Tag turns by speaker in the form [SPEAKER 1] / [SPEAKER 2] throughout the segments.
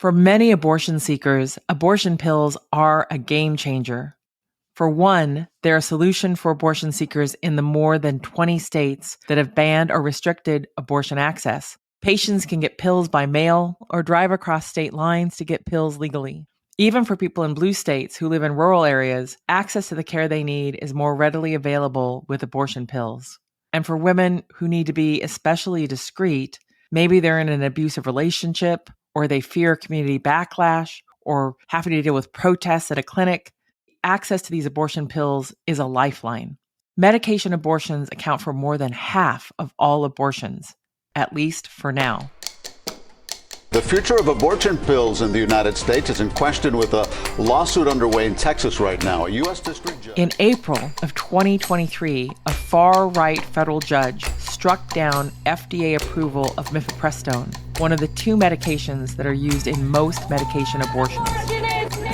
[SPEAKER 1] For many abortion seekers, abortion pills are a game changer. For one, they're a solution for abortion seekers in the more than 20 states that have banned or restricted abortion access. Patients can get pills by mail or drive across state lines to get pills legally. Even for people in blue states who live in rural areas, access to the care they need is more readily available with abortion pills. And for women who need to be especially discreet, maybe they're in an abusive relationship, or they fear community backlash, or having to deal with protests at a clinic, access to these abortion pills is a lifeline. Medication abortions account for more than half of all abortions, at least for now.
[SPEAKER 2] The future of abortion pills in the United States is in question with a lawsuit underway in Texas right now. A U.S. district judge.
[SPEAKER 1] In April of 2023, a far-right federal judge struck down FDA approval of mifepristone, one of the two medications that are used in most medication abortions.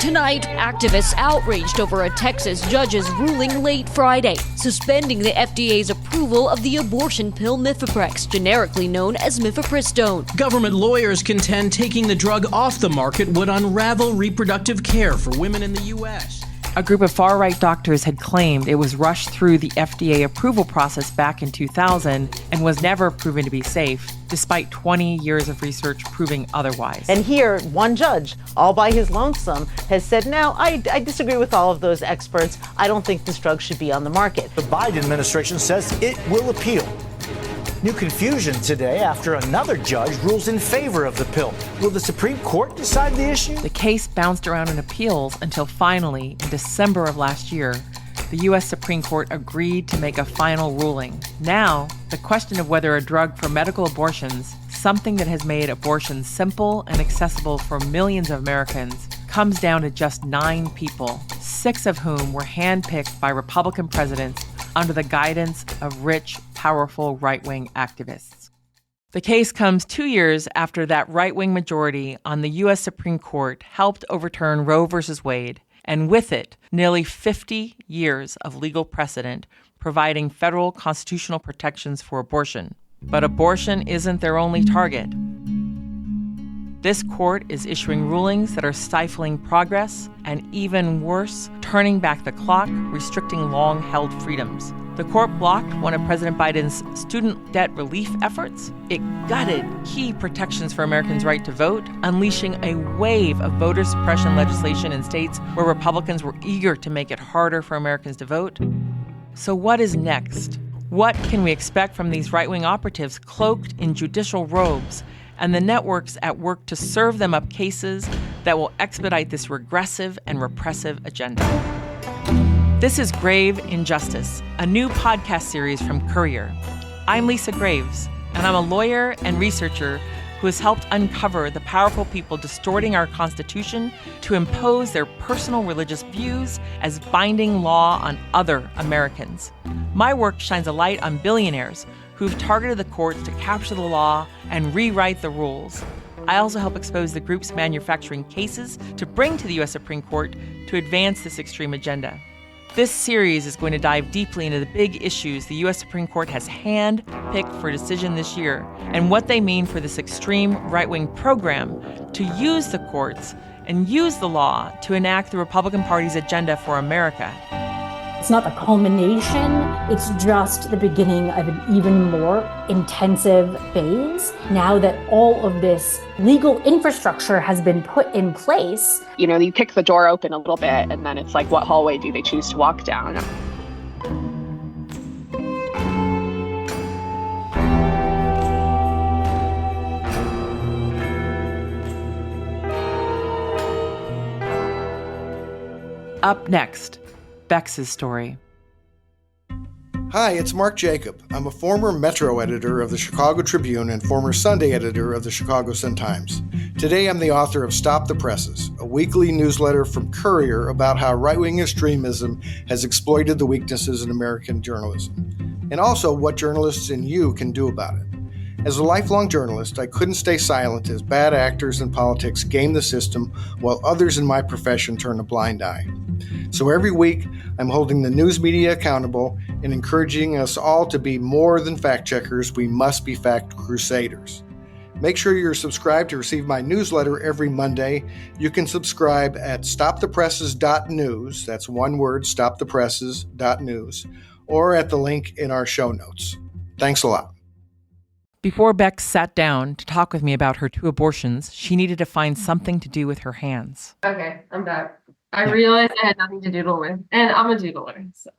[SPEAKER 3] Tonight, activists outraged over a Texas judge's ruling late Friday, suspending the FDA's approval of the abortion pill Mifeprex, generically known as mifepristone.
[SPEAKER 4] Government lawyers contend taking the drug off the market would unravel reproductive care for women in the U.S.
[SPEAKER 1] A group of far-right doctors had claimed it was rushed through the FDA approval process back in 2000 and was never proven to be safe, despite 20 years of research proving otherwise.
[SPEAKER 5] And here, one judge, all by his lonesome, has said, no, I disagree with all of those experts. I don't think this drug should be on the market.
[SPEAKER 6] The Biden administration says it will appeal. New confusion today after another judge rules in favor of the pill. Will the Supreme Court decide the issue?
[SPEAKER 1] The case bounced around in appeals until finally, in December of last year, the U.S. Supreme Court agreed to make a final ruling. Now, the question of whether a drug for medical abortions, something that has made abortion simple and accessible for millions of Americans, comes down to just 9 people, 6 of whom were handpicked by Republican presidents under the guidance of rich, powerful right-wing activists. The case comes 2 years after that right-wing majority on the U.S. Supreme Court helped overturn Roe v. Wade, and with it, nearly 50 years of legal precedent providing federal constitutional protections for abortion. But abortion isn't their only target. This court is issuing rulings that are stifling progress and, even worse, turning back the clock, restricting long-held freedoms. The court blocked one of President Biden's student debt relief efforts. It gutted key protections for Americans' right to vote, unleashing a wave of voter suppression legislation in states where Republicans were eager to make it harder for Americans to vote. So what is next? What can we expect from these right-wing operatives cloaked in judicial robes and the networks at work to serve them up cases that will expedite this regressive and repressive agenda? This is Grave Injustice, a new podcast series from Courier. I'm Lisa Graves, and I'm a lawyer and researcher who has helped uncover the powerful people distorting our Constitution to impose their personal religious views as binding law on other Americans. My work shines a light on billionaires who've targeted the courts to capture the law and rewrite the rules. I also help expose the groups manufacturing cases to bring to the U.S. Supreme Court to advance this extreme agenda. This series is going to dive deeply into the big issues the U.S. Supreme Court has hand-picked for decision this year and what they mean for this extreme right-wing program to use the courts and use the law to enact the Republican Party's agenda for America.
[SPEAKER 7] It's not the culmination, it's just the beginning of an even more intensive phase. Now that all of this legal infrastructure has been put in place.
[SPEAKER 8] You know, you kick the door open a little bit and then it's like, what hallway do they choose to walk down?
[SPEAKER 1] Up next, Bex's story.
[SPEAKER 9] Hi, it's Mark Jacob. I'm a former Metro editor of the Chicago Tribune and former Sunday editor of the Chicago Sun-Times. Today I'm the author of Stop the Presses, a weekly newsletter from Courier about how right-wing extremism has exploited the weaknesses in American journalism, and also what journalists and you can do about it. As a lifelong journalist, I couldn't stay silent as bad actors in politics game the system while others in my profession turn a blind eye. So every week, I'm holding the news media accountable and encouraging us all to be more than fact checkers. We must be fact crusaders. Make sure you're subscribed to receive my newsletter every Monday. You can subscribe at stopthepresses.news. That's one word, stopthepresses.news, or at the link in our show notes. Thanks a lot.
[SPEAKER 1] Before Bex sat down to talk with me about her 2 abortions, she needed to find something to do with her hands.
[SPEAKER 10] Okay, I'm back. I realized I had nothing to doodle with, and I'm a doodler. So.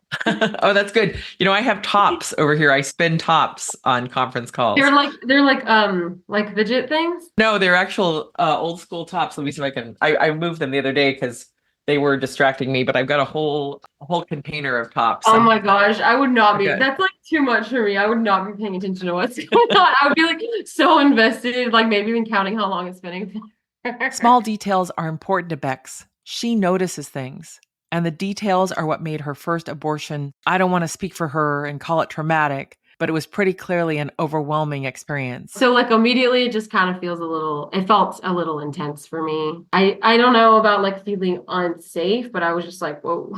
[SPEAKER 1] Oh, that's good. I have tops over here. I spin tops on conference calls.
[SPEAKER 10] They're like fidget things?
[SPEAKER 1] No, they're actual old school tops. Let me see if I can. I moved them the other day because they were distracting me, but I've got a whole container of tops.
[SPEAKER 10] Oh my gosh, I would not be.
[SPEAKER 1] Okay.
[SPEAKER 10] That's like too much for me. I would not be paying attention to what's going on. I would be like so invested, like maybe even counting how long it's spinning for.
[SPEAKER 1] Small details are important to Bex. She notices things, and the details are what made her first abortion. I don't want to speak for her and call it traumatic, but it was pretty clearly an overwhelming experience.
[SPEAKER 10] So like immediately it just kind of it felt a little intense for me. I don't know about like feeling unsafe, but I was just like, whoa,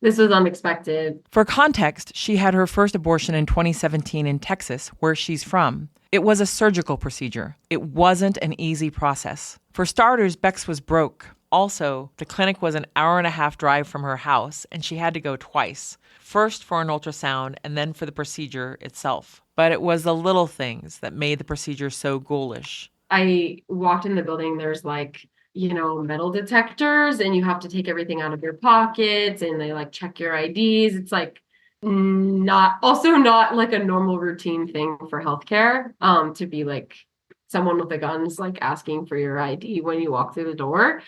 [SPEAKER 10] this was unexpected.
[SPEAKER 1] For context, she had her first abortion in 2017 in Texas, where she's from. It was a surgical procedure. It wasn't an easy process. For starters, Bex was broke. Also, the clinic was an 1.5-hour drive from her house, and she had to go twice. First for an ultrasound, and then for the procedure itself. But it was the little things that made the procedure so ghoulish.
[SPEAKER 10] I walked in the building, there's like, metal detectors, and you have to take everything out of your pockets, and they like check your IDs. It's like not like a normal routine thing for healthcare, to be like someone with a gun is like asking for your ID when you walk through the door.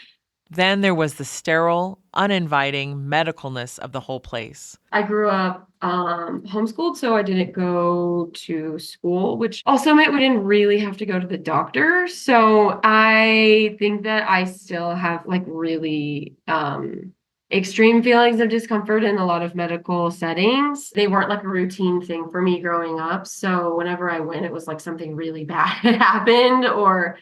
[SPEAKER 1] Then there was the sterile, uninviting medicalness of the whole place.
[SPEAKER 10] I grew up homeschooled, so I didn't go to school, which also meant we didn't really have to go to the doctor. So I think that I still have like really extreme feelings of discomfort in a lot of medical settings. They weren't like a routine thing for me growing up. So whenever I went, it was like something really bad had happened, or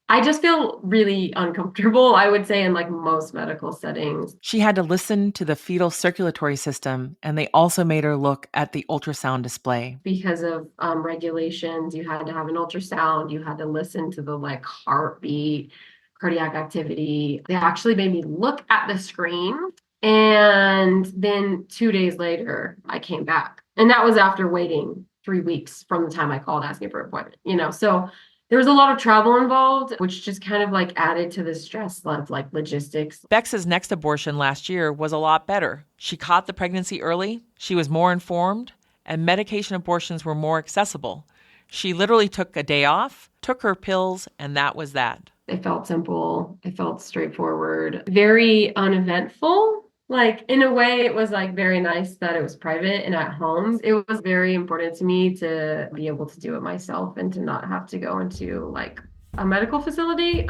[SPEAKER 10] I just feel really uncomfortable, I would say, in like most medical settings.
[SPEAKER 1] She had to listen to the fetal circulatory system, and they also made her look at the ultrasound display.
[SPEAKER 10] Because of regulations, you had to have an ultrasound, you had to listen to the like heartbeat, cardiac activity. They actually made me look at the screen. And then 2 days later, I came back. And that was after waiting 3 weeks from the time I called asking for an appointment, so there was a lot of travel involved, which just kind of like added to the stress of like logistics.
[SPEAKER 1] Bex's next abortion last year was a lot better. She caught the pregnancy early, she was more informed, and medication abortions were more accessible. She literally took a day off, took her pills, and that was that.
[SPEAKER 10] It felt simple. It felt straightforward, very uneventful. Like in a way, it was like very nice that it was private and at home. It was very important to me to be able to do it myself and to not have to go into like a medical facility.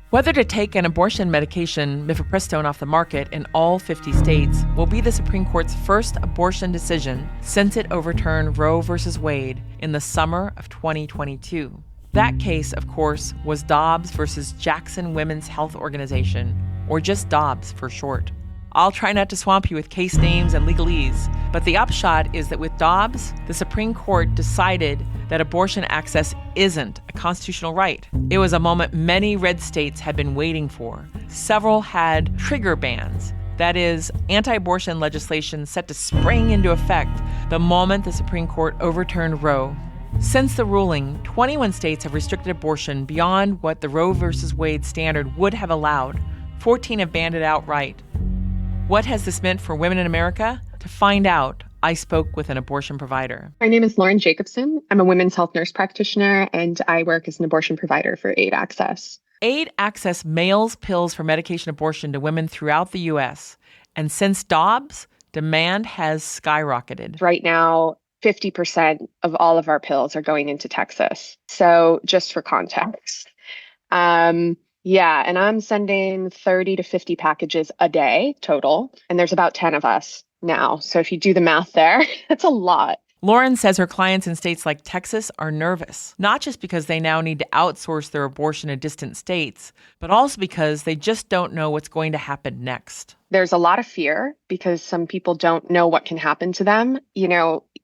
[SPEAKER 1] Whether to take an abortion medication, mifepristone, off the market in all 50 states will be the Supreme Court's first abortion decision since it overturned Roe v. Wade in the summer of 2022. That case, of course, was Dobbs versus Jackson Women's Health Organization, or just Dobbs for short. I'll try not to swamp you with case names and legalese, but the upshot is that with Dobbs, the Supreme Court decided that abortion access isn't a constitutional right. It was a moment many red states had been waiting for. Several had trigger bans, that is, anti-abortion legislation set to spring into effect the moment the Supreme Court overturned Roe. Since the ruling, 21 states have restricted abortion beyond what the Roe v. Wade standard would have allowed. 14 have banned it outright. What has this meant for women in America? To find out, I spoke with an abortion provider.
[SPEAKER 8] My name is Lauren Jacobson. I'm a women's health nurse practitioner, and I work as an abortion provider for Aid Access.
[SPEAKER 1] Aid Access mails pills for medication abortion to women throughout the U.S. And since Dobbs, demand has skyrocketed.
[SPEAKER 8] Right now, 50% of all of our pills are going into Texas. So just for context. And I'm sending 30 to 50 packages a day total. And there's about 10 of us now. So if you do the math there, it's a lot.
[SPEAKER 1] Lauren says her clients in states like Texas are nervous, not just because they now need to outsource their abortion to distant states, but also because they just don't know what's going to happen next.
[SPEAKER 8] There's a lot of fear because some people don't know what can happen to them.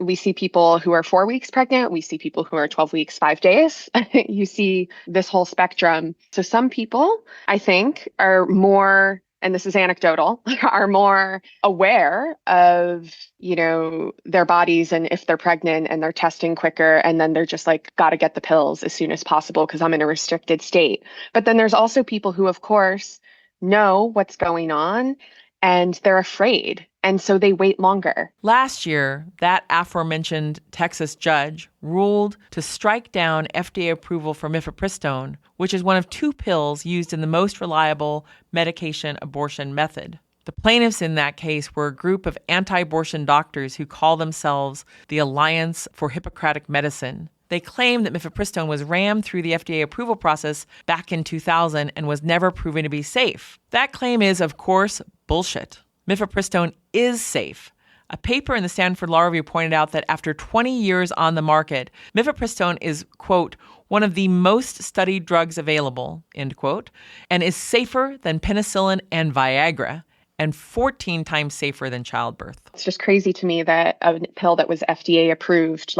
[SPEAKER 8] We see people who are 4 weeks pregnant. We see people who are 12 weeks, 5 days. You see this whole spectrum. So some people, I think, are more, and this is anecdotal, are more aware of, their bodies and if they're pregnant, and they're testing quicker, and then they're just like, got to get the pills as soon as possible because I'm in a restricted state. But then there's also people who, of course, know what's going on and they're afraid. And so they wait longer.
[SPEAKER 1] Last year, that aforementioned Texas judge ruled to strike down FDA approval for mifepristone, which is one of 2 pills used in the most reliable medication abortion method. The plaintiffs in that case were a group of anti-abortion doctors who call themselves the Alliance for Hippocratic Medicine. They claim that mifepristone was rammed through the FDA approval process back in 2000 and was never proven to be safe. That claim is, of course, bullshit. Mifepristone is safe. A paper in the Stanford Law Review pointed out that after 20 years on the market, mifepristone is, quote, one of the most studied drugs available, end quote, and is safer than penicillin and Viagra, and 14 times safer than childbirth.
[SPEAKER 8] It's just crazy to me that a pill that was FDA approved,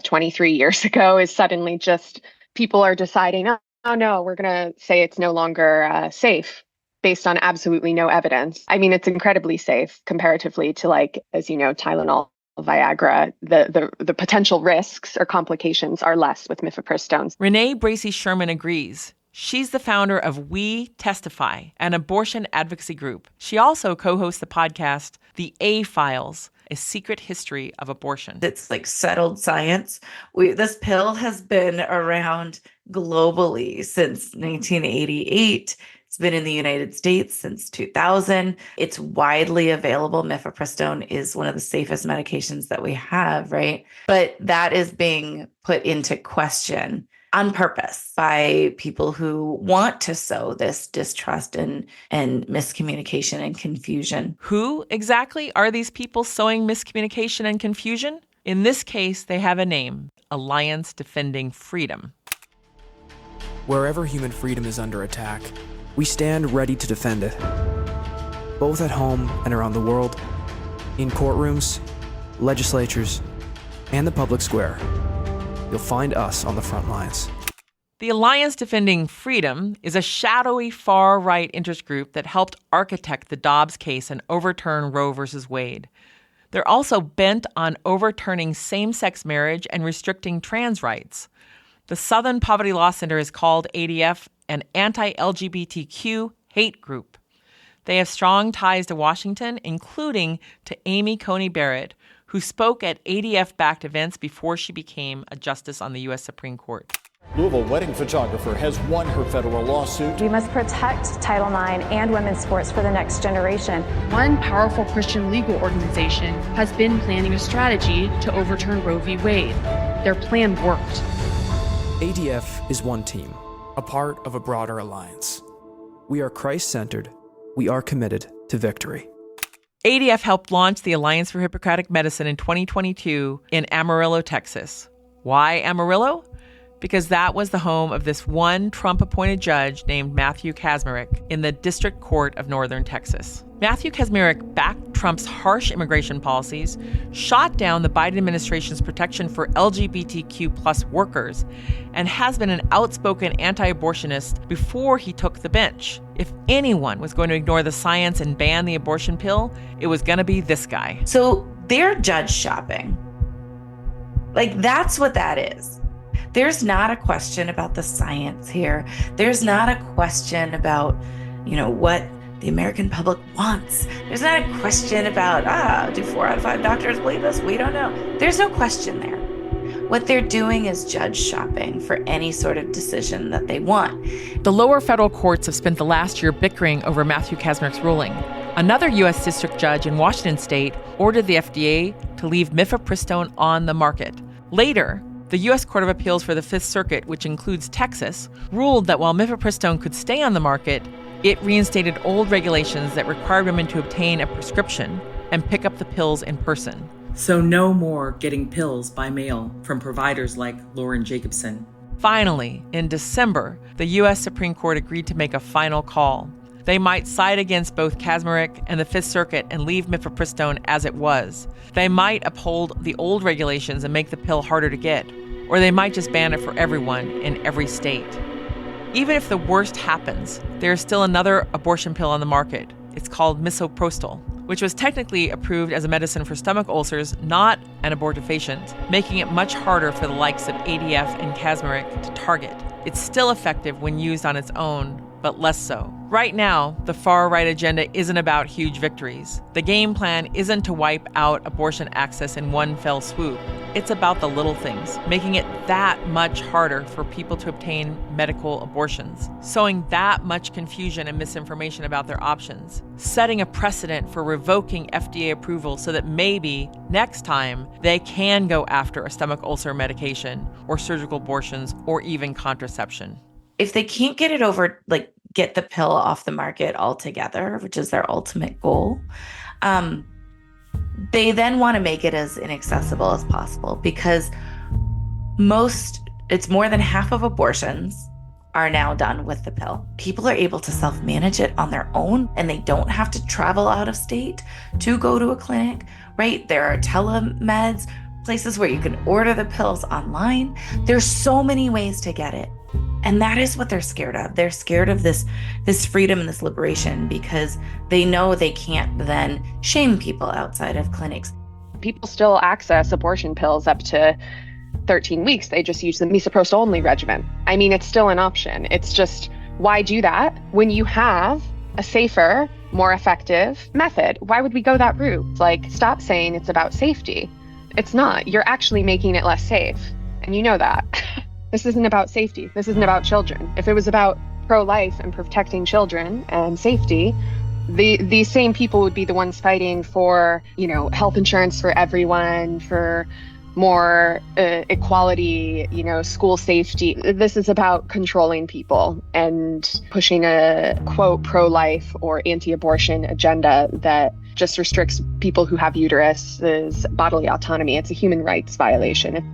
[SPEAKER 8] 23 years ago, is suddenly just people are deciding, oh no, we're going to say it's no longer safe based on absolutely no evidence. I mean, it's incredibly safe comparatively to, as you know, Tylenol, Viagra. The potential risks or complications are less with mifepristone.
[SPEAKER 1] Renee Bracey Sherman agrees. She's the founder of We Testify, an abortion advocacy group. She also co-hosts the podcast, The A-Files, A Secret History of Abortion.
[SPEAKER 11] It's settled science. This pill has been around globally since 1988. It's been in the United States since 2000. It's widely available. Mifepristone is one of the safest medications that we have, right? But that is being put into question on purpose by people who want to sow this distrust and miscommunication and confusion.
[SPEAKER 1] Who exactly are these people sowing miscommunication and confusion? In this case, they have a name, Alliance Defending Freedom.
[SPEAKER 12] Wherever human freedom is under attack, we stand ready to defend it, both at home and around the world, in courtrooms, legislatures, and the public square. You'll find us on the front lines.
[SPEAKER 1] The Alliance Defending Freedom is a shadowy far-right interest group that helped architect the Dobbs case and overturn Roe v. Wade. They're also bent on overturning same-sex marriage and restricting trans rights. The Southern Poverty Law Center is called ADF an anti-LGBTQ hate group. They have strong ties to Washington, including to Amy Coney Barrett, who spoke at ADF-backed events before she became a justice on the U.S. Supreme Court.
[SPEAKER 13] Louisville wedding photographer has won her federal lawsuit.
[SPEAKER 14] We must protect Title IX and women's sports for the next generation.
[SPEAKER 15] One powerful Christian legal organization has been planning a strategy to overturn Roe v. Wade. Their plan worked.
[SPEAKER 12] ADF is one team, a part of a broader alliance. We are Christ-centered. We are committed to victory.
[SPEAKER 1] ADF helped launch the Alliance for Hippocratic Medicine in 2022 in Amarillo, Texas. Why Amarillo? Because that was the home of this one Trump-appointed judge named Matthew Kacsmaryk in the District Court of Northern Texas. Matthew Kacsmaryk backed Trump's harsh immigration policies, shot down the Biden administration's protection for LGBTQ plus workers, and has been an outspoken anti-abortionist before he took the bench. If anyone was going to ignore the science and ban the abortion pill, it was going to be this guy.
[SPEAKER 11] So they're judge shopping. That's what that is. There's not a question about the science here. There's not a question about, what the American public wants. There's not a question about, do 4 out of 5 doctors believe this? We don't know. There's no question there. What they're doing is judge shopping for any sort of decision that they want.
[SPEAKER 1] The lower federal courts have spent the last year bickering over Matthew Kacsmaryk's ruling. Another U.S. district judge in Washington state ordered the FDA to leave mifepristone on the market. Later, the U.S. Court of Appeals for the Fifth Circuit, which includes Texas, ruled that while mifepristone could stay on the market, it reinstated old regulations that required women to obtain a prescription and pick up the pills in person. So no more getting pills by mail from providers like Lauren Jacobson. Finally, in December, the U.S. Supreme Court agreed to make a final call. They might side against both Kaczmarek and the Fifth Circuit and leave mifepristone as it was. They might uphold the old regulations and make the pill harder to get, or they might just ban it for everyone in every state. Even if the worst happens, there is still another abortion pill on the market. It's called misoprostol, which was technically approved as a medicine for stomach ulcers, not an abortifacient, making it much harder for the likes of ADF and Kaczmarek to target. It's still effective when used on its own, but less so. Right now, the far-right agenda isn't about huge victories. The game plan isn't to wipe out abortion access in one fell swoop. It's about the little things, making it that much harder for people to obtain medical abortions, sowing that much confusion and misinformation about their options, setting a precedent for revoking FDA approval so that maybe next time they can go after a stomach ulcer medication or surgical abortions or even contraception.
[SPEAKER 11] If they can't get it over, get the pill off the market altogether, which is their ultimate goal, they then want to make it as inaccessible as possible, because it's more than half of abortions are now done with the pill. People are able to self-manage it on their own, and they don't have to travel out of state to go to a clinic, right? There are telemeds, places where you can order the pills online. There's so many ways to get it. And that is what they're scared of. They're scared of this freedom and this liberation because they know they can't then shame people outside of clinics.
[SPEAKER 8] People still access abortion pills up to 13 weeks. They just use the misoprostol only regimen. I mean, it's still an option. It's just, why do that when you have a safer, more effective method? Why would we go that route? Stop saying it's about safety. It's not. You're actually making it less safe. And you know that. This isn't about safety. This isn't about children. If it was about pro-life and protecting children and safety, these same people would be the ones fighting for, health insurance for everyone, for more equality, school safety. This is about controlling people and pushing a, quote, pro-life or anti-abortion agenda that just restricts people who have uteruses bodily autonomy. It's a human rights violation.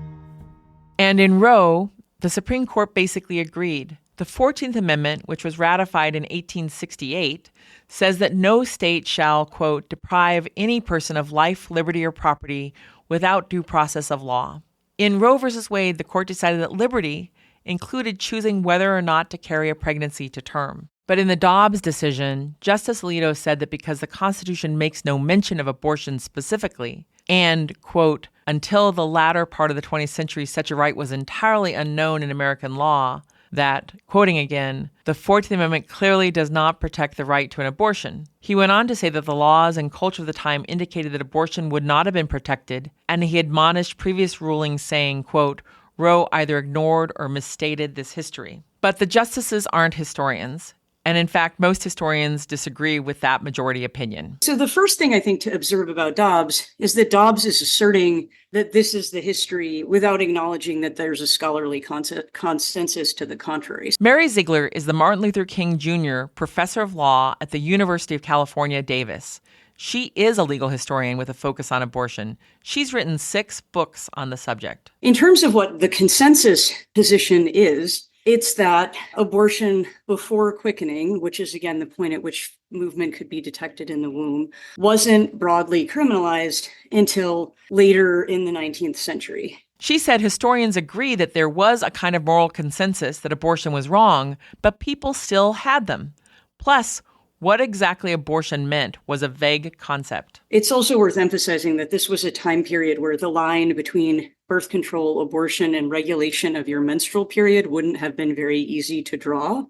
[SPEAKER 1] And in Roe, the Supreme Court basically agreed. The 14th Amendment, which was ratified in 1868, says that no state shall, quote, deprive any person of life, liberty, or property without due process of law. In Roe v. Wade, the court decided that liberty included choosing whether or not to carry a pregnancy to term. But in the Dobbs decision, Justice Alito said that because the Constitution makes no mention of abortion specifically, and, quote, until the latter part of the 20th century, such a right was entirely unknown in American law, that, quoting again, the 14th Amendment clearly does not protect the right to an abortion. He went on to say that the laws and culture of the time indicated that abortion would not have been protected, and he admonished previous rulings saying, quote, Roe either ignored or misstated this history. But the justices aren't historians. And in fact, most historians disagree with that majority opinion.
[SPEAKER 16] So the first thing I think to observe about Dobbs is that Dobbs is asserting that this is the history without acknowledging that there's a scholarly consensus to the contrary.
[SPEAKER 1] Mary Ziegler is the Martin Luther King Jr. Professor of Law at the University of California, Davis. She is a legal historian with a focus on abortion. She's written 6 books on the subject.
[SPEAKER 16] In terms of what the consensus position is, it's that abortion before quickening, which is, again, the point at which movement could be detected in the womb, wasn't broadly criminalized until later in the 19th century.
[SPEAKER 1] She said historians agree that there was a kind of moral consensus that abortion was wrong, but people still had them. Plus, what exactly abortion meant was a vague concept.
[SPEAKER 16] It's also worth emphasizing that this was a time period where the line between birth control, abortion, and regulation of your menstrual period wouldn't have been very easy to draw.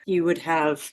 [SPEAKER 16] You would have,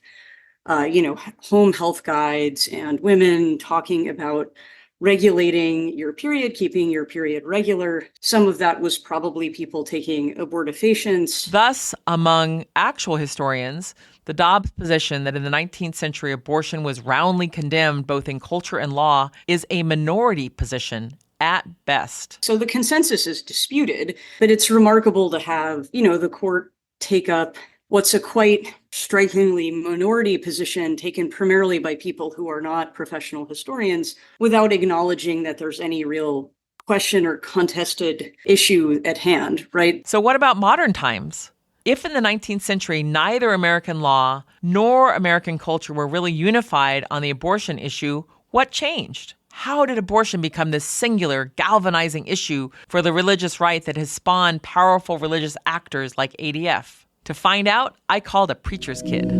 [SPEAKER 16] home health guides and women talking about regulating your period, keeping your period regular. Some of that was probably people taking abortifacients.
[SPEAKER 1] Thus, among actual historians, the Dobbs position that in the 19th century abortion was roundly condemned both in culture and law is a minority position at best.
[SPEAKER 16] So the consensus is disputed, but it's remarkable to have, the court take up what's a quite strikingly minority position taken primarily by people who are not professional historians without acknowledging that there's any real question or contested issue at hand, right?
[SPEAKER 1] So what about modern times? If in the 19th century neither American law nor American culture were really unified on the abortion issue, what changed? How did abortion become this singular, galvanizing issue for the religious right that has spawned powerful religious actors like ADF? To find out, I called a preacher's kid.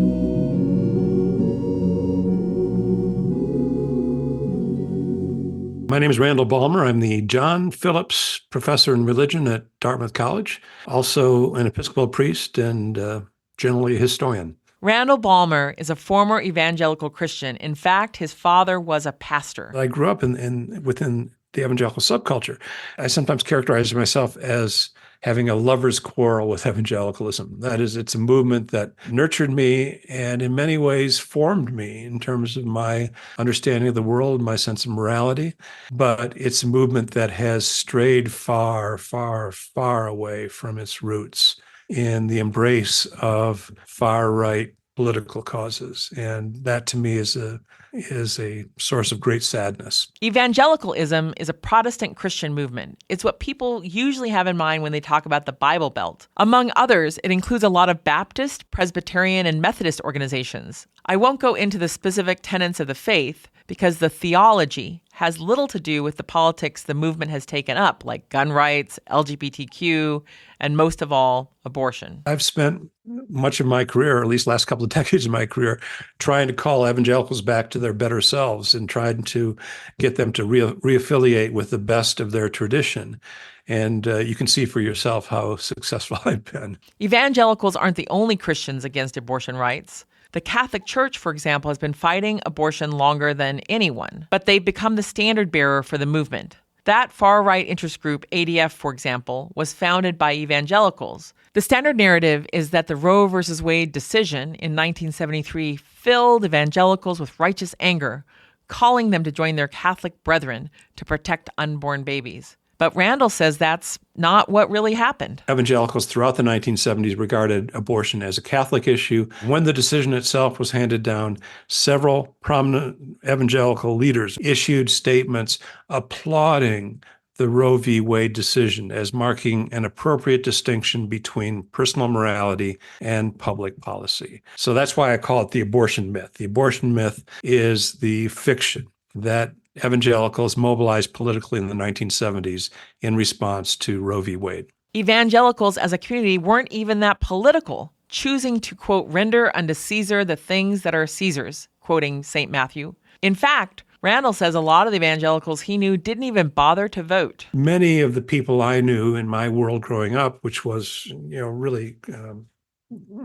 [SPEAKER 17] My name is Randall Balmer. I'm the John Phillips Professor in Religion at Dartmouth College, also an Episcopal priest and generally a historian.
[SPEAKER 1] Randall Balmer is a former evangelical Christian. In fact, his father was a pastor.
[SPEAKER 17] I grew up within the evangelical subculture. I sometimes characterize myself as having a lover's quarrel with evangelicalism. That is, it's a movement that nurtured me and in many ways formed me in terms of my understanding of the world, my sense of morality. But it's a movement that has strayed far, far, far away from its roots in the embrace of far-right political causes. And that to me is a source of great sadness.
[SPEAKER 1] Evangelicalism is a Protestant Christian movement. It's what people usually have in mind when they talk about the Bible Belt. Among others, it includes a lot of Baptist, Presbyterian, and Methodist organizations. I won't go into the specific tenets of the faith because the theology has little to do with the politics the movement has taken up, like gun rights, LGBTQ, and most of all, abortion.
[SPEAKER 17] I've spent much of my career, or at least last couple of decades of my career, trying to call evangelicals back to their better selves and trying to get them to reaffiliate with the best of their tradition. And you can see for yourself how successful I've been.
[SPEAKER 1] Evangelicals aren't the only Christians against abortion rights. The Catholic Church, for example, has been fighting abortion longer than anyone, but they've become the standard bearer for the movement. That far-right interest group, ADF, for example, was founded by evangelicals. The standard narrative is that the Roe v. Wade decision in 1973 filled evangelicals with righteous anger, calling them to join their Catholic brethren to protect unborn babies. But Randall says that's not what really happened.
[SPEAKER 17] Evangelicals throughout the 1970s regarded abortion as a Catholic issue. When the decision itself was handed down, several prominent evangelical leaders issued statements applauding the Roe v. Wade decision as marking an appropriate distinction between personal morality and public policy. So that's why I call it the abortion myth. The abortion myth is the fiction that evangelicals mobilized politically in the 1970s in response to Roe v. Wade.
[SPEAKER 1] Evangelicals as a community weren't even that political, choosing to, quote, render unto Caesar the things that are Caesar's, quoting St. Matthew. In fact, Randall says a lot of the evangelicals he knew didn't even bother to vote.
[SPEAKER 17] Many of the people I knew in my world growing up, which was, really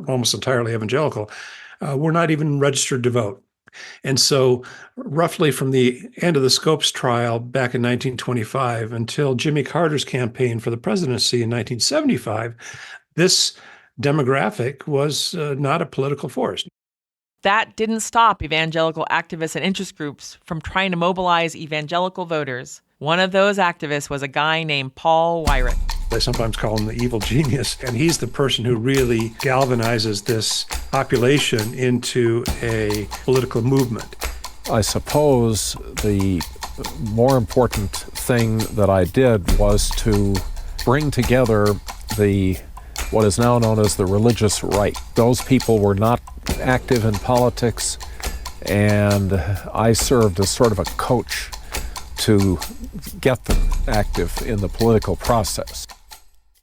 [SPEAKER 17] almost entirely evangelical, were not even registered to vote. And so roughly from the end of the Scopes trial back in 1925 until Jimmy Carter's campaign for the presidency in 1975, this demographic was not a political force.
[SPEAKER 1] That didn't stop evangelical activists and interest groups from trying to mobilize evangelical voters. One of those activists was a guy named Paul Weyrich.
[SPEAKER 17] I sometimes call him the evil genius, and he's the person who really galvanizes this population into a political movement.
[SPEAKER 18] I suppose the more important thing that I did was to bring together what is now known as the religious right. Those people were not active in politics, and I served as sort of a coach to get them active in the political process.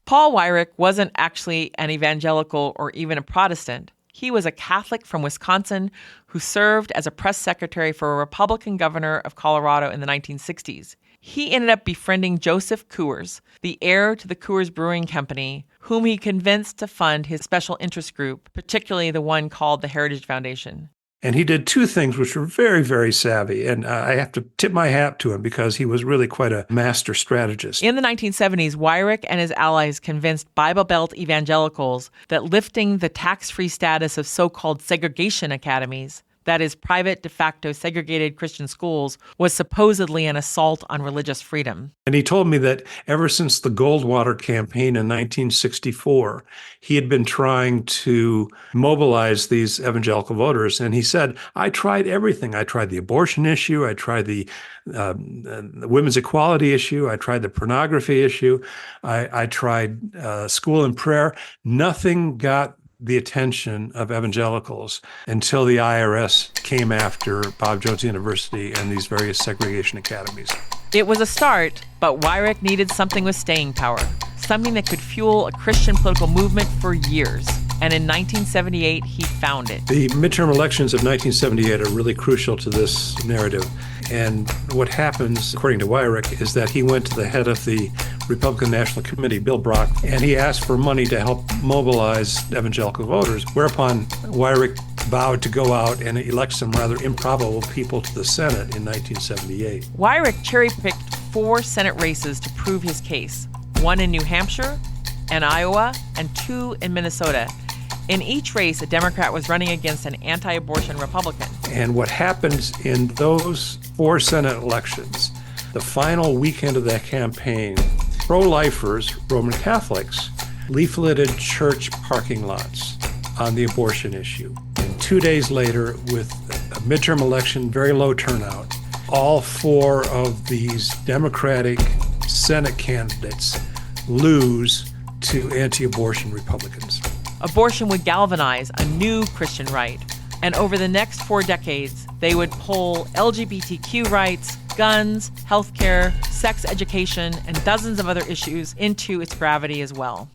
[SPEAKER 1] Paul Weyrich wasn't actually an evangelical or even a Protestant. He was a Catholic from Wisconsin who served as a press secretary for a Republican governor of Colorado in the 1960s. He ended up befriending Joseph Coors, the heir to the Coors Brewing Company, whom he convinced to fund his special interest group, particularly the one called the Heritage Foundation.
[SPEAKER 17] And he did two things which were very, very savvy. And I have to tip my hat to him because he was really quite a master strategist.
[SPEAKER 1] In the 1970s, Weyrich and his allies convinced Bible Belt evangelicals that lifting the tax-free status of so-called segregation academies, that is, private de facto segregated Christian schools, was supposedly an assault on religious freedom.
[SPEAKER 17] And he told me that ever since the Goldwater campaign in 1964, he had been trying to mobilize these evangelical voters. And he said, I tried everything. I tried the abortion issue. I tried the women's equality issue. I tried the pornography issue. I tried school and prayer. Nothing got the attention of evangelicals until the IRS came after Bob Jones University and these various segregation academies.
[SPEAKER 1] It was a start, but Weyrich needed something with staying power, something that could fuel a Christian political movement for years. And in 1978, he found it.
[SPEAKER 17] The midterm elections of 1978 are really crucial to this narrative. And what happens, according to Weyrich, is that he went to the head of the Republican National Committee, Bill Brock, and he asked for money to help mobilize evangelical voters, whereupon Weyrich vowed to go out and elect some rather improbable people to the Senate in 1978.
[SPEAKER 1] Weyrich cherry-picked 4 Senate races to prove his case, 1 in New Hampshire and Iowa, and 2 in Minnesota. In each race, a Democrat was running against an anti-abortion Republican.
[SPEAKER 17] And what happens in those 4 Senate elections, the final weekend of that campaign, pro-lifers, Roman Catholics, leafleted church parking lots on the abortion issue. And 2 days later, with a midterm election, very low turnout, all 4 of these Democratic Senate candidates lose to anti-abortion Republicans.
[SPEAKER 1] Abortion would galvanize a new Christian right, and over the next 4 decades, they would pull LGBTQ rights, guns, healthcare, sex education, and dozens of other issues into its gravity as well.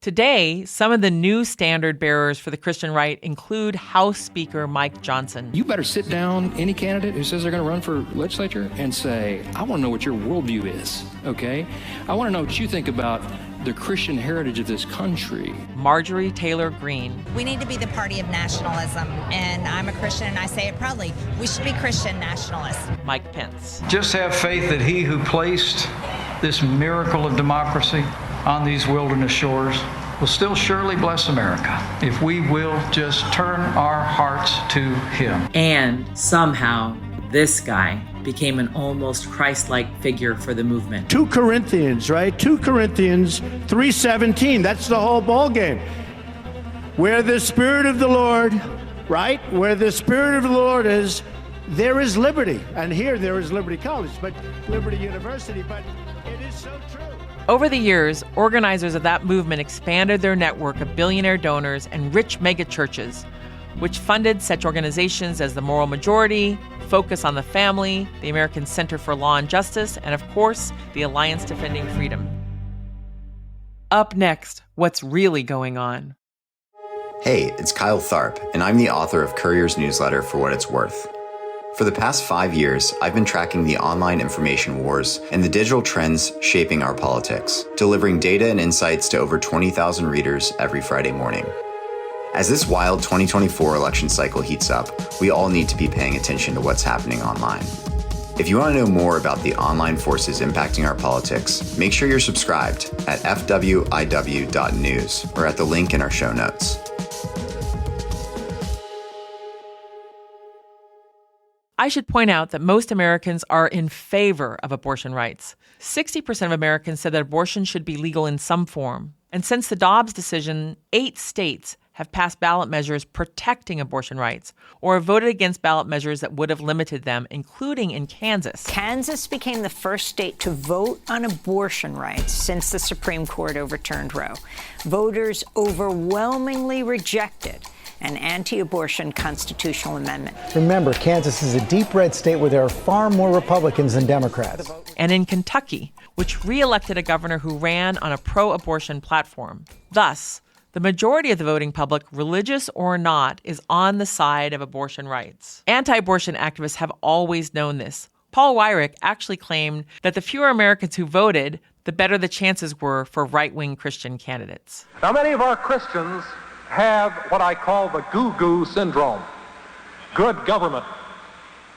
[SPEAKER 1] Today, some of the new standard bearers for the Christian right include House Speaker Mike Johnson.
[SPEAKER 19] You better sit down, any candidate who says they're going to run for legislature, and say, I want to know what your worldview is, okay? I want to know what you think about the Christian heritage of this country.
[SPEAKER 1] Marjorie Taylor Greene.
[SPEAKER 20] We need to be the party of nationalism, and I'm a Christian, and I say it proudly. We should be Christian nationalists.
[SPEAKER 1] Mike Pence.
[SPEAKER 21] Just have faith that he who placed this miracle of democracy on these wilderness shores will still surely bless America if we will just turn our hearts to him.
[SPEAKER 22] And somehow, this guy became an almost Christ-like figure for the movement.
[SPEAKER 6] 2 Corinthians, right? 2 Corinthians 3:17. That's the whole ball game. Where the Spirit of the Lord, right? Where the Spirit of the Lord is, there is liberty. And here there is Liberty College, but Liberty University, but it is so true.
[SPEAKER 1] Over the years, organizers of that movement expanded their network of billionaire donors and rich megachurches, which funded such organizations as the Moral Majority, Focus on the Family, the American Center for Law and Justice, and of course, the Alliance Defending Freedom. Up next, what's really going on?
[SPEAKER 23] Hey, it's Kyle Tharp, and I'm the author of Courier's newsletter, For What It's Worth. For the past 5 years, I've been tracking the online information wars and the digital trends shaping our politics, delivering data and insights to over 20,000 readers every Friday morning. As this wild 2024 election cycle heats up, we all need to be paying attention to what's happening online. If you want to know more about the online forces impacting our politics, make sure you're subscribed at fwiw.news or at the link in our show notes.
[SPEAKER 1] I should point out that most Americans are in favor of abortion rights. 60% of Americans said that abortion should be legal in some form. And since the Dobbs decision, 8 states have passed ballot measures protecting abortion rights or have voted against ballot measures that would have limited them, including in Kansas.
[SPEAKER 24] Kansas became the first state to vote on abortion rights since the Supreme Court overturned Roe. Voters overwhelmingly rejected an anti-abortion constitutional amendment.
[SPEAKER 6] Remember, Kansas is a deep red state where there are far more Republicans than Democrats.
[SPEAKER 1] And in Kentucky, which re-elected a governor who ran on a pro-abortion platform. Thus, the majority of the voting public, religious or not, is on the side of abortion rights. Anti-abortion activists have always known this. Paul Weyrich actually claimed that the fewer Americans who voted, the better the chances were for right-wing Christian candidates.
[SPEAKER 25] Now, many of our Christians have what I call the goo-goo syndrome. Good government.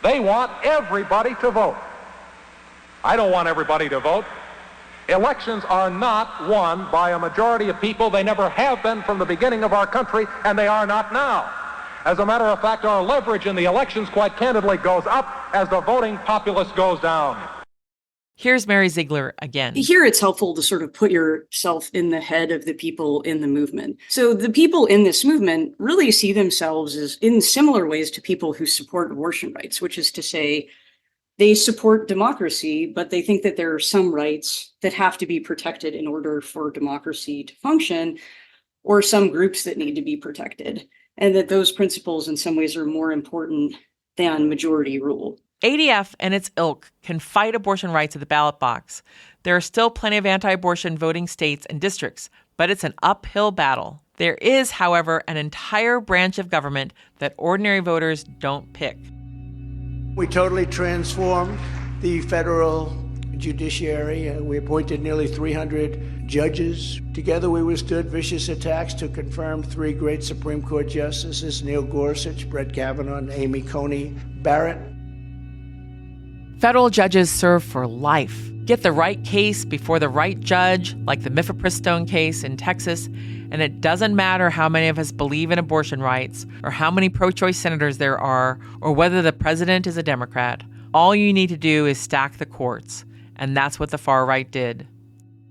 [SPEAKER 25] They want everybody to vote. I don't want everybody to vote. Elections are not won by a majority of people. They never have been from the beginning of our country, and they are not now. As a matter of fact, our leverage in the elections, quite candidly, goes up as the voting populace goes down.
[SPEAKER 1] Here's Mary Ziegler again.
[SPEAKER 16] Here it's helpful to sort of put yourself in the head of the people in the movement. So the people in this movement really see themselves as in similar ways to people who support abortion rights, which is to say they support democracy, but they think that there are some rights that have to be protected in order for democracy to function, or some groups that need to be protected, and that those principles in some ways are more important than majority rule.
[SPEAKER 1] ADF and its ilk can fight abortion rights at the ballot box. There are still plenty of anti-abortion voting states and districts, but it's an uphill battle. There is, however, an entire branch of government that ordinary voters don't pick.
[SPEAKER 6] We totally transformed the federal judiciary. We appointed nearly 300 judges. Together we withstood vicious attacks to confirm 3 great Supreme Court justices, Neil Gorsuch, Brett Kavanaugh, and Amy Coney Barrett.
[SPEAKER 1] Federal judges serve for life. Get the right case before the right judge, like the Mifepristone case in Texas, and it doesn't matter how many of us believe in abortion rights, or how many pro-choice senators there are, or whether the president is a Democrat. All you need to do is stack the courts, and that's what the far right did.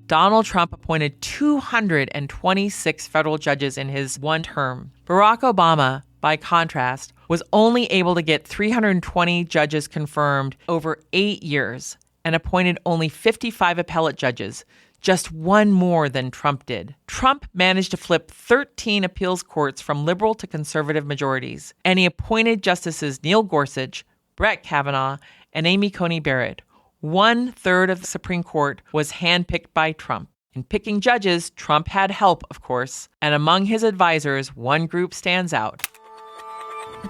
[SPEAKER 1] Donald Trump appointed 226 federal judges in his one term. Barack Obama, by contrast, was only able to get 320 judges confirmed over 8 years and appointed only 55 appellate judges, just one more than Trump did. Trump managed to flip 13 appeals courts from liberal to conservative majorities, and he appointed Justices Neil Gorsuch, Brett Kavanaugh, and Amy Coney Barrett. 1/3 of the Supreme Court was handpicked by Trump. In picking judges, Trump had help, of course, and among his advisors, one group stands out.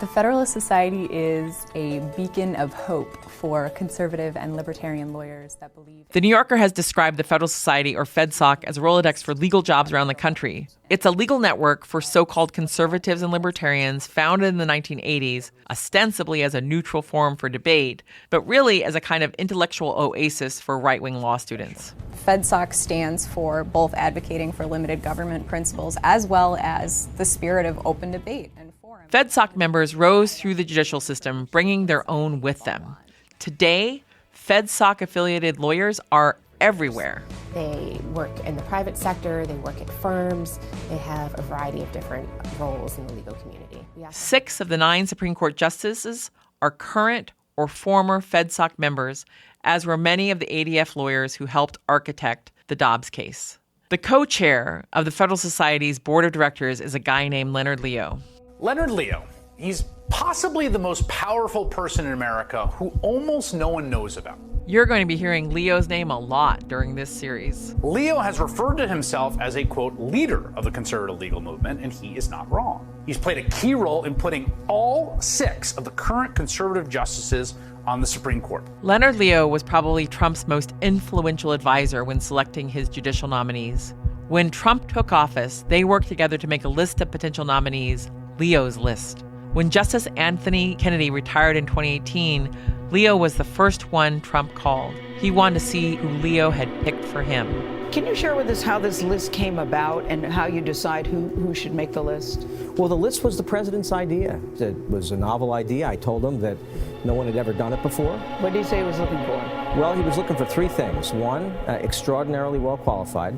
[SPEAKER 2] The Federalist Society is a beacon of hope for conservative and libertarian lawyers that believe...
[SPEAKER 1] The New Yorker has described the Federal Society, or FedSoc, as a Rolodex for legal jobs around the country. It's a legal network for so-called conservatives and libertarians founded in the 1980s, ostensibly as a neutral forum for debate, but really as a kind of intellectual oasis for right-wing law students.
[SPEAKER 2] FedSoc stands for both advocating for limited government principles as well as the spirit of open debate and forum.
[SPEAKER 1] FedSoc members rose through the judicial system, bringing their own with them. Today, FedSoc-affiliated lawyers are everywhere.
[SPEAKER 3] They work in the private sector, they work at firms, they have a variety of different roles in the legal community.
[SPEAKER 1] 6 of the 9 Supreme Court justices are current or former FedSoc members, as were many of the ADF lawyers who helped architect the Dobbs case. The co-chair of the Federal Society's board of directors is a guy named Leonard Leo.
[SPEAKER 4] Leonard Leo, he's possibly the most powerful person in America who almost no one knows about.
[SPEAKER 1] You're going to be hearing Leo's name a lot during this series.
[SPEAKER 4] Leo has referred to himself as a, quote, leader of the conservative legal movement, and he is not wrong. He's played a key role in putting all 6 of the current conservative justices on the Supreme Court.
[SPEAKER 1] Leonard Leo was probably Trump's most influential advisor when selecting his judicial nominees. When Trump took office, they worked together to make a list of potential nominees, Leo's list. When Justice Anthony Kennedy retired in 2018, Leo was the first one Trump called. He wanted to see who Leo had picked for him.
[SPEAKER 5] Can you share with us how this list came about and how you decide who should make the list?
[SPEAKER 7] Well, the list was the president's idea. It was a novel idea. I told him that no one had ever done it before.
[SPEAKER 5] What did he say he was looking for?
[SPEAKER 7] Well, he was looking for 3 things. 1, extraordinarily well qualified.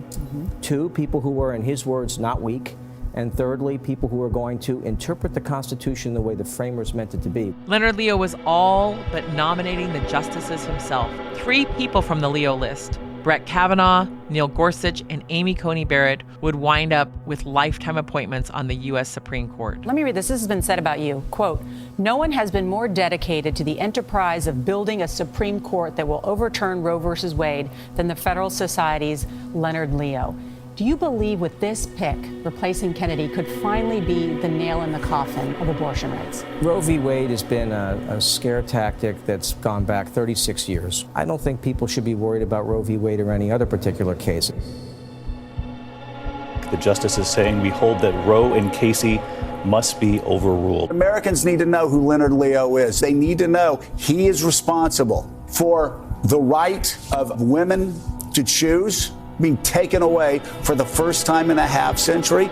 [SPEAKER 7] 2, people who were, in his words, not weak. And thirdly, people who are going to interpret the Constitution the way the framers meant it to be.
[SPEAKER 1] Leonard Leo was all but nominating the justices himself. 3 people from the Leo list, Brett Kavanaugh, Neil Gorsuch, and Amy Coney Barrett, would wind up with lifetime appointments on the U.S. Supreme Court.
[SPEAKER 26] Let me read this. This has been said about you. Quote, "No one has been more dedicated to the enterprise of building a Supreme Court that will overturn Roe v. Wade than the Federal Society's Leonard Leo." Do you believe with this pick, replacing Kennedy could finally be the nail in the coffin of abortion rights?
[SPEAKER 7] Roe v. Wade has been a scare tactic that's gone back 36 years. I don't think people should be worried about Roe v. Wade or any other particular case.
[SPEAKER 27] The justice is saying we hold that Roe and Casey must be overruled.
[SPEAKER 28] Americans need to know who Leonard Leo is. They need to know he is responsible for the right of women to choose being taken away for the first time in a half century.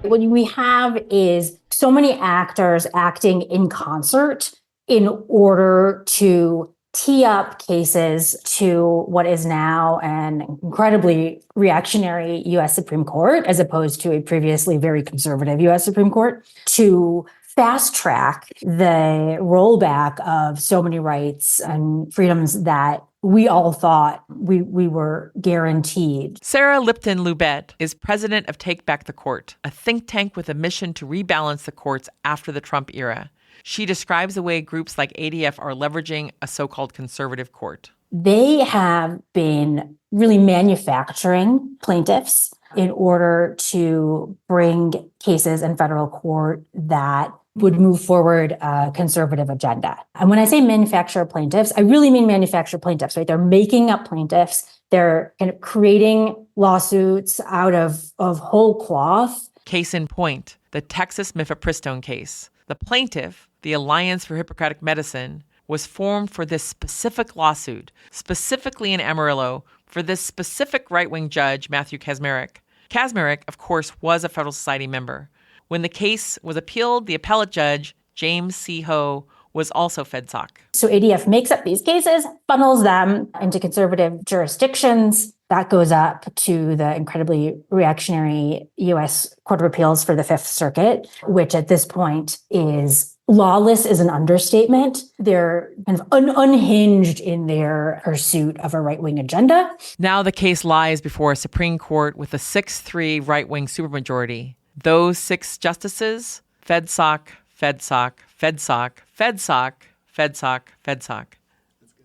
[SPEAKER 3] What we have is
[SPEAKER 8] so many actors acting in concert in order to tee up cases to what is now an incredibly reactionary U.S. Supreme Court, as opposed to a previously very conservative U.S. Supreme Court, to fast track the rollback of so many rights and freedoms that we all thought we were guaranteed.
[SPEAKER 1] Sarah Lipton-Lubet is president of Take Back the Court, a think tank with a mission to rebalance the courts after the Trump era. She describes the way groups like ADF are leveraging a so-called conservative court.
[SPEAKER 8] They have been really manufacturing plaintiffs in order to bring cases in federal court that would move forward a conservative agenda. And when I say manufacture plaintiffs, I really mean manufacture plaintiffs, right? They're making up plaintiffs. They're kind of creating lawsuits out of whole cloth.
[SPEAKER 1] Case in point, the Texas mifepristone case. The plaintiff, the Alliance for Hippocratic Medicine, was formed for this specific lawsuit, specifically in Amarillo, for this specific right-wing judge, Matthew Kacsmaryk. Kacsmaryk, of course, was a Federal Society member. When the case was appealed, the appellate judge, James C. Ho, was also FedSoc.
[SPEAKER 8] So ADF makes up these cases, funnels them into conservative jurisdictions. That goes up to the incredibly reactionary U.S. Court of Appeals for the Fifth Circuit, which at this point is lawless is an understatement. They're kind of unhinged in their pursuit of a right-wing agenda.
[SPEAKER 1] Now the case lies before a Supreme Court with a 6-3 right-wing supermajority. Those 6 justices, FedSoc, FedSoc, FedSoc, FedSoc, FedSoc, FedSoc.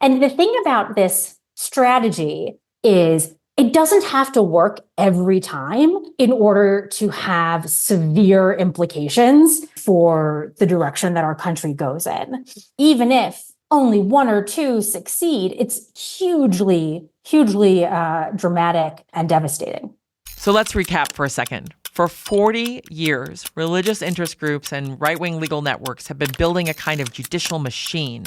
[SPEAKER 8] And the thing about this strategy is it doesn't have to work every time in order to have severe implications for the direction that our country goes in. Even if only 1 or 2 succeed, it's hugely, hugely dramatic and devastating.
[SPEAKER 1] So let's recap for a second. For 40 years, religious interest groups and right-wing legal networks have been building a kind of judicial machine,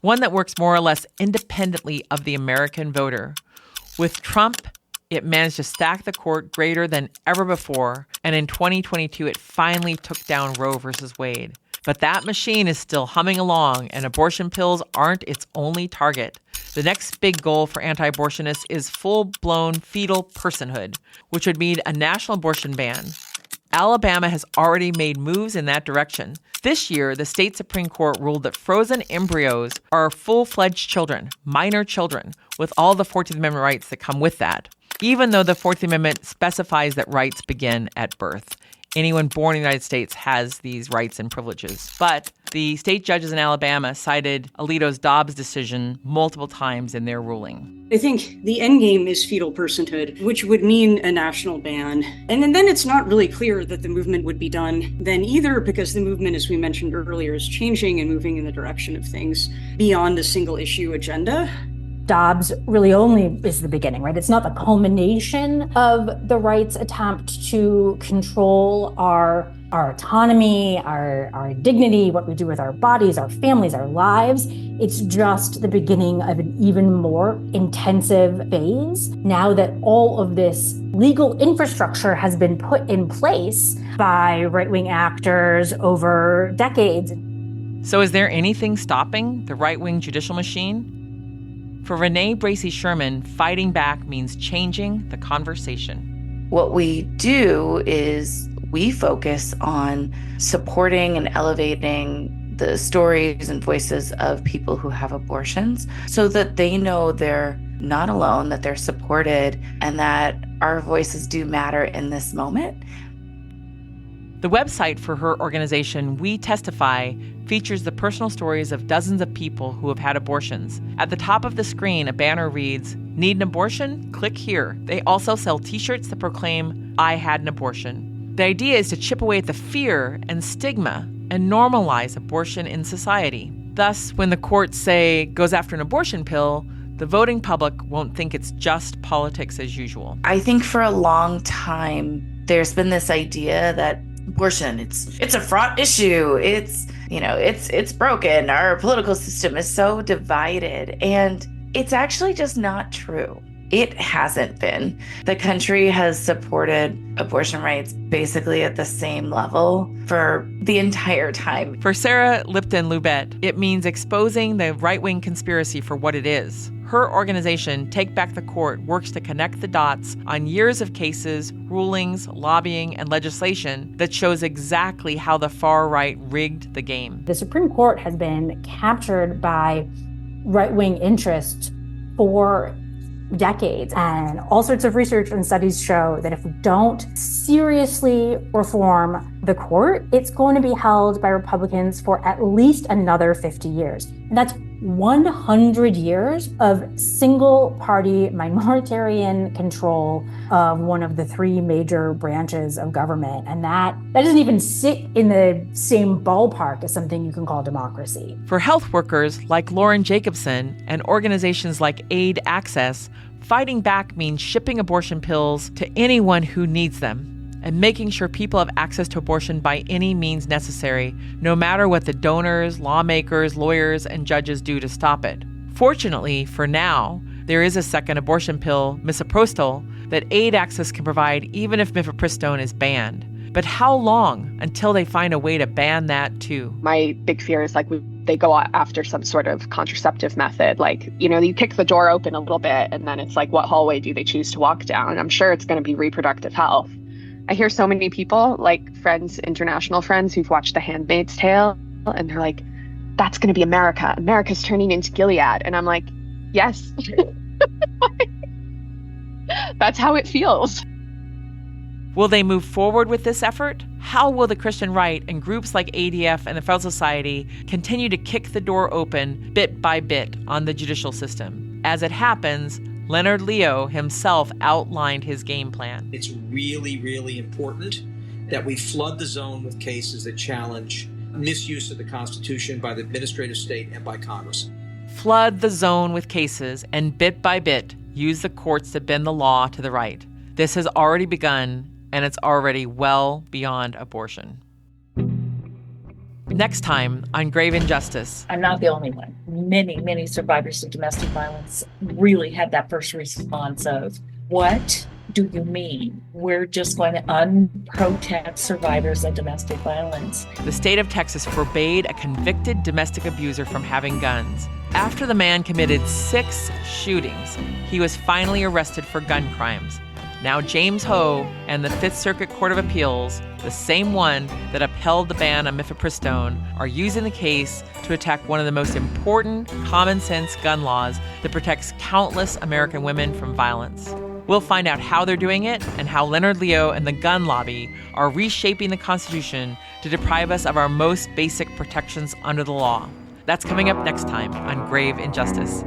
[SPEAKER 1] one that works more or less independently of the American voter. With Trump, it managed to stack the court greater than ever before, and in 2022, it finally took down Roe versus Wade. But that machine is still humming along, and abortion pills aren't its only target. The next big goal for anti-abortionists is full-blown fetal personhood, which would mean a national abortion ban. Alabama has already made moves in that direction. This year, the state Supreme Court ruled that frozen embryos are full-fledged children, minor children, with all the 14th Amendment rights that come with that, even though the 14th Amendment specifies that rights begin at birth. Anyone born in the United States has these rights and privileges. But the state judges in Alabama cited Alito's Dobbs decision multiple times in their ruling.
[SPEAKER 16] I think the end game is fetal personhood, which would mean a national ban. And then it's not really clear that the movement would be done then either, because the movement, as we mentioned earlier, is changing and moving in the direction of things beyond a single issue agenda.
[SPEAKER 8] Dobbs really only is the beginning, right? It's not the culmination of the right's attempt to control our autonomy, our dignity, what we do with our bodies, our families, our lives. It's just the beginning of an even more intensive phase now that all of this legal infrastructure has been put in place by right-wing actors over decades.
[SPEAKER 1] So is there anything stopping the right-wing judicial machine? For Renee Bracey Sherman, fighting back means changing the conversation.
[SPEAKER 9] What we do is we focus on supporting and elevating the stories and voices of people who have abortions so that they know they're not alone, that they're supported, and that our voices do matter in this moment.
[SPEAKER 1] The website for her organization, We Testify, features the personal stories of dozens of people who have had abortions. At the top of the screen, a banner reads, "Need an abortion? Click here." They also sell t-shirts that proclaim, "I had an abortion." The idea is to chip away at the fear and stigma and normalize abortion in society. Thus, when the courts say goes after an abortion pill, the voting public won't think it's just politics as usual.
[SPEAKER 9] I think for a long time, there's been this idea that abortion, it's a fraught issue. It's broken. Our political system is so divided, and it's actually just not true. It hasn't been. The country has supported abortion rights basically at the same level for the entire time.
[SPEAKER 1] For Sarah Lipton-Lubet, it means exposing the right-wing conspiracy for what it is. Her organization, Take Back the Court, works to connect the dots on years of cases, rulings, lobbying, and legislation that shows exactly how the far right rigged the game.
[SPEAKER 8] The Supreme Court has been captured by right-wing interests for decades, and all sorts of research and studies show that if we don't seriously reform the court, it's going to be held by Republicans for at least another 50 years. And that's 100 years of single-party minoritarian control of one of the three major branches of government. And that doesn't even sit in the same ballpark as something you can call democracy.
[SPEAKER 1] For health workers like Lauren Jacobson and organizations like Aid Access, fighting back means shipping abortion pills to anyone who needs them and making sure people have access to abortion by any means necessary, no matter what the donors, lawmakers, lawyers, and judges do to stop it. Fortunately, for now, there is a second abortion pill, misoprostol, that Aid Access can provide even if mifepristone is banned. But how long until they find a way to ban that too?
[SPEAKER 10] My big fear is they go after some sort of contraceptive method. You kick the door open a little bit and then it's what hallway do they choose to walk down? I'm sure it's going to be reproductive health. I hear so many people, friends, international friends who've watched The Handmaid's Tale, and they're like, that's going to be America. America's turning into Gilead. And I'm like, yes. That's how it feels.
[SPEAKER 1] Will they move forward with this effort? How will the Christian right and groups like ADF and the Federal Society continue to kick the door open bit by bit on the judicial system? As it happens, Leonard Leo himself outlined his game plan.
[SPEAKER 11] It's really, really important that we flood the zone with cases that challenge misuse of the Constitution by the administrative state and by Congress.
[SPEAKER 1] Flood the zone with cases and bit by bit use the courts to bend the law to the right. This has already begun, and it's already well beyond abortion. Next time on Grave Injustice.
[SPEAKER 12] I'm not the only one. Many survivors of domestic violence really had that first response of, what do you mean? We're just going to unprotect survivors of domestic violence.
[SPEAKER 1] The state of Texas forbade a convicted domestic abuser from having guns. After the man committed 6 shootings, he was finally arrested for gun crimes. Now James Ho and the Fifth Circuit Court of Appeals, the same one that upheld the ban on mifepristone, are using the case to attack one of the most important common sense gun laws that protects countless American women from violence. We'll find out how they're doing it and how Leonard Leo and the gun lobby are reshaping the Constitution to deprive us of our most basic protections under the law. That's coming up next time on Grave Injustice.